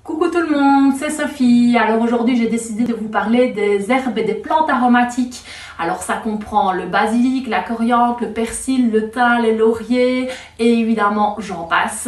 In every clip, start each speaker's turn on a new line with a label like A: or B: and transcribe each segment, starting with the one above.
A: Coucou tout le monde, c'est Sophie. Alors aujourd'hui j'ai décidé de vous parler des herbes et des plantes aromatiques. Alors ça comprend le basilic, la coriandre, le persil, le thym, les lauriers et évidemment j'en passe.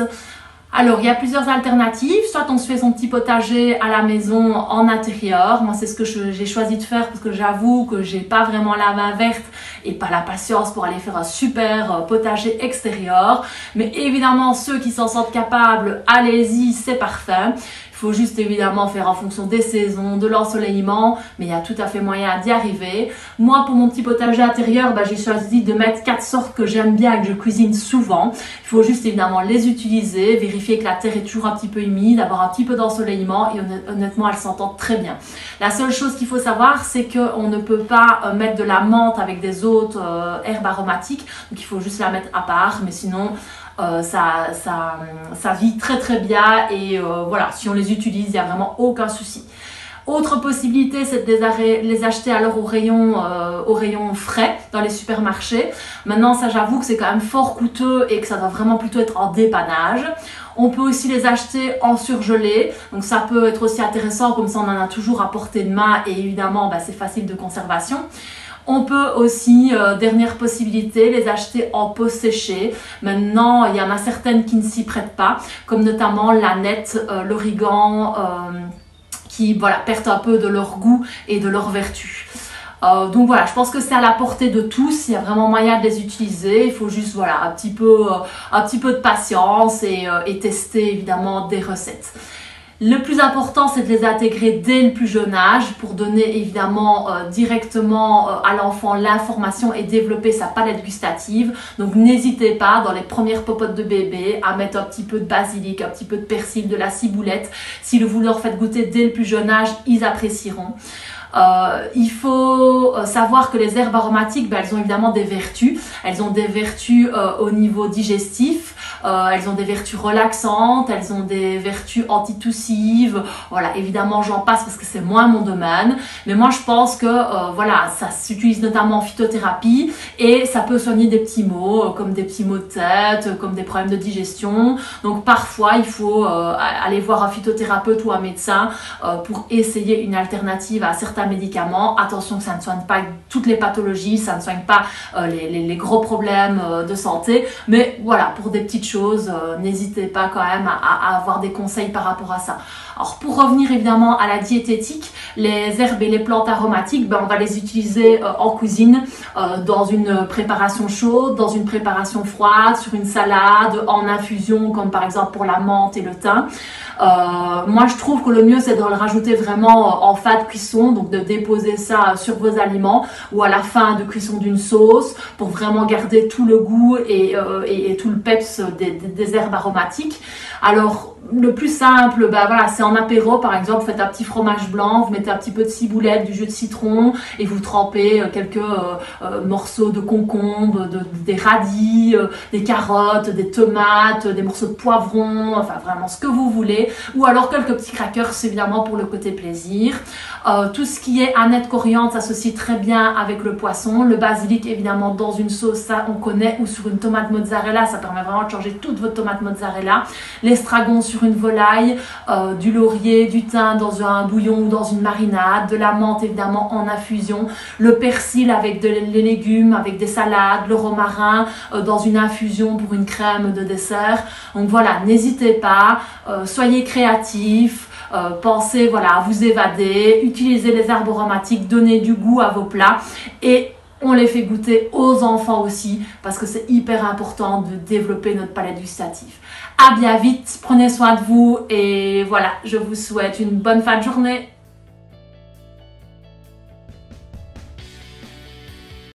A: Alors il y a plusieurs alternatives, soit on se fait son petit potager à la maison en intérieur. Moi c'est ce que j'ai choisi de faire parce que j'avoue que j'ai pas vraiment la main verte et pas la patience pour aller faire un super potager extérieur. Mais évidemment ceux qui s'en sentent capables, allez-y, c'est parfait. Il faut juste évidemment faire en fonction des saisons, de l'ensoleillement, mais il y a tout à fait moyen d'y arriver. Moi, pour mon petit potager intérieur, j'ai choisi de mettre 4 sortes que j'aime bien et que je cuisine souvent. Il faut juste évidemment les utiliser, vérifier que la terre est toujours un petit peu humide, avoir un petit peu d'ensoleillement et honnêtement, elles s'entendent très bien. La seule chose qu'il faut savoir, c'est qu'on ne peut pas mettre de la menthe avec des autres herbes aromatiques, donc il faut juste la mettre à part, mais sinon ça vit très très bien et voilà, si on les utilise, il n'y a vraiment aucun souci. Autre possibilité, c'est de les acheter alors au rayon frais dans les supermarchés. Maintenant, ça j'avoue que c'est quand même fort coûteux et que ça doit vraiment plutôt être en dépannage. On peut aussi les acheter en surgelé, donc ça peut être aussi intéressant, comme ça on en a toujours à portée de main et évidemment c'est facile de conservation. On peut aussi, dernière possibilité, les acheter en pot séché. Maintenant, il y en a certaines qui ne s'y prêtent pas, comme notamment l'aneth, l'origan, qui perdent un peu de leur goût et de leur vertu. Donc voilà, je pense que c'est à la portée de tous, il y a vraiment moyen de les utiliser, il faut juste un petit peu de patience et tester évidemment des recettes. Le plus important, c'est de les intégrer dès le plus jeune âge pour donner évidemment directement à l'enfant l'information et développer sa palette gustative. Donc n'hésitez pas dans les premières popotes de bébé à mettre un petit peu de basilic, un petit peu de persil, de la ciboulette. Si vous leur faites goûter dès le plus jeune âge, ils apprécieront. Il faut savoir que les herbes aromatiques, elles ont évidemment des vertus. Elles ont des vertus au niveau digestif, elles ont des vertus relaxantes, elles ont des vertus antitussives. Voilà, évidemment j'en passe parce que c'est moins mon domaine. Mais moi je pense que ça s'utilise notamment en phytothérapie et ça peut soigner des petits maux comme des petits maux de tête, comme des problèmes de digestion. Donc parfois il faut aller voir un phytothérapeute ou un médecin pour essayer une alternative à certains médicaments. Attention que ça ne soigne pas toutes les pathologies, ça ne soigne pas les gros problèmes de santé, mais voilà, pour des petites choses, n'hésitez pas quand même à avoir des conseils par rapport à ça. Alors pour revenir évidemment à la diététique, les herbes et les plantes aromatiques, on va les utiliser en cuisine, dans une préparation chaude, dans une préparation froide, sur une salade, en infusion, comme par exemple pour la menthe et le thym. Moi je trouve que le mieux c'est de le rajouter vraiment en fin de cuisson, donc de déposer ça sur vos aliments ou à la fin de cuisson d'une sauce pour vraiment garder tout le goût et tout le peps des herbes aromatiques. Alors le plus simple, c'est en apéro par exemple, vous faites un petit fromage blanc, vous mettez un petit peu de ciboulette, du jus de citron et vous trempez quelques morceaux de concombre, des radis, des carottes, des tomates, des morceaux de poivron, enfin vraiment ce que vous voulez, ou alors quelques petits crackers évidemment pour le côté plaisir. Tout ce qui est aneth, coriandre s'associe très bien avec le poisson, le basilic évidemment dans une sauce, ça on connaît, ou sur une tomate mozzarella, ça permet vraiment de changer toute votre tomate mozzarella, l'estragon sur une volaille, du laurier, du thym dans un bouillon ou dans une marinade, de la menthe évidemment en infusion, le persil avec les légumes, avec des salades, le romarin dans une infusion pour une crème de dessert. Donc voilà, n'hésitez pas, soyez créatifs, pensez à vous évader, utilisez les herbes aromatiques, donnez du goût à vos plats et on les fait goûter aux enfants aussi parce que c'est hyper important de développer notre palette gustative. À bien vite, prenez soin de vous et voilà, je vous souhaite une bonne fin de journée.